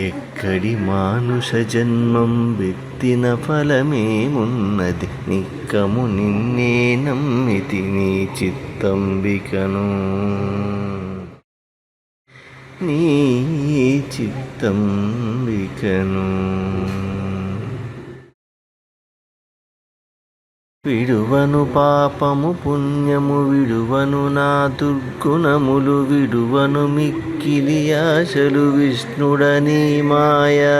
ఎక్కడి మానుష జన్మం వెత్తిన ఫలమేమున్నది, నిక్కము నిన్నే నమ్మితి నీ చిత్తంబికను, నీ చిత్తంబికను. విడువను పాపము పుణ్యము, విడువను నా దుర్గుణములు, విడువను మిక్కిలి ఆశలు విష్ణుడని మాయా.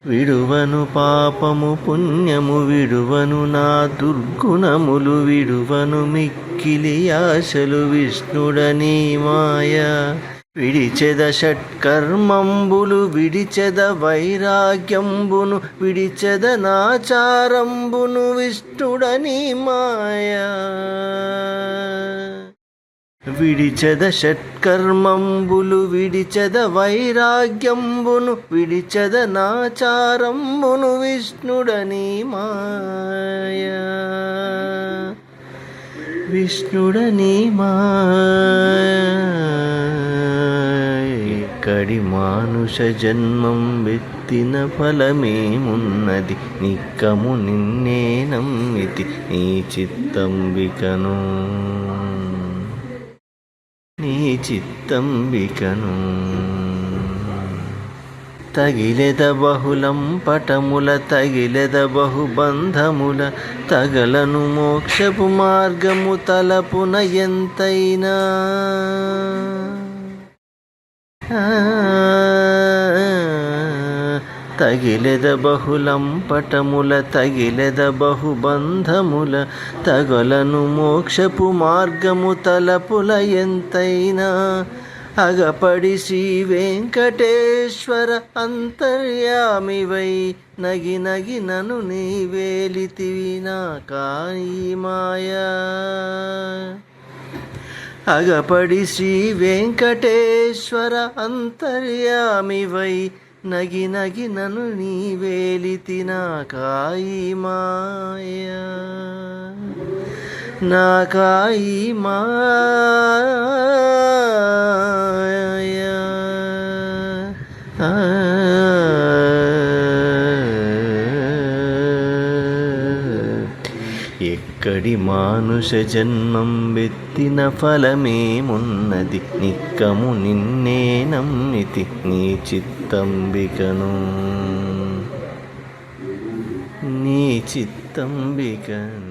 విడువను పాపము పుణ్యము, విడువను నా దుర్గుణములు, విడువను మిక్కిలి ఆశలు విష్ణుడని మాయా. విడిచెద షట్కర్మంబులు, విడిచెద వైరాగ్యంబును, విడిచెద నాచారంబును విష్ణుడని మాయా. విడిచెద షట్కర్మంబులు, విడిచెద వైరాగ్యంబును, విడిచెద నాచారంబును విష్ణుడని మాయా, విష్ణుడని మాయా. ఎక్కడి మానుష జన్మం వెత్తిన ఫలమేమున్నది, నిక్కము నిన్నే నమ్మితి నీ చిత్తంబికను, నీ చిత్తంబికను. తగిలెద బహుళం పటముల, తగిలెద బహుబంధముల, తగలను మోక్షపు మార్గము తలపున ఎంతైనా. తగిలెద బహుళం పటముల, తగిలెద బహుబంధముల, తగలను మోక్షపు మార్గము తలపుల ఎంతైనా. అగపడి శ్రీ వెంకటేశ్వర అంతర్యామివై, నగి నగి నను నీ వేలితివి నా కాయి మాయా. అగపడి శ్రీ వెంకటేశ్వర అంతర్యామివై, నగి నగి నను నీ వేలితి నా కాయి మాయా, నా కాయి మాయా. ఎక్కడి మానుష జన్మం వెత్తిన ఫలమేమున్నది, నిక్కము నిన్నే నమ్మితి నీ చిత్తంబికను, నీ చిత్తంబికను.